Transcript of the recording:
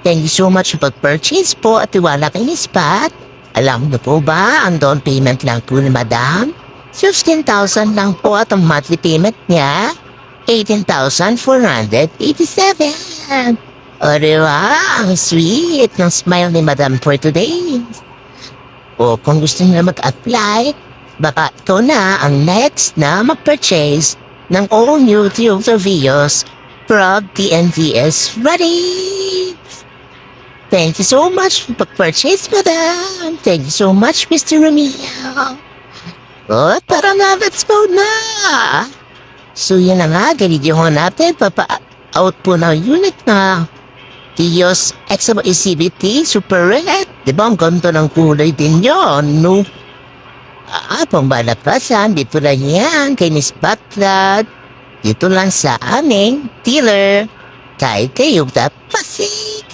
Thank you so much sa pag-purchase po at tiwala kay Miss Pat. Alam niyo po ba, ang down payment lang po ni Madam? 15,000 lang po at ang monthly payment niya, 18,487. O diba, ang sweet ng smile ni Madam for today. O kung gusto niyo mag-apply, baka ito na ang next na mag-purchase ng all new Toyota Vios from TNVS Ready. Thank you so much for pag-purchase, Madam. Thank you so much, Mr. Romeo. O, tara na, let's go na. So yun na nga, ganito ho natin, papa-out po ng unit na Vios XMO CVT Super Red. Diba ang ganda ng kulay din yun, no? Pambalapasan, dito lang yan, kay Miss Patlat. Dito lang sa aming dealer. Kahit kayo Pasig.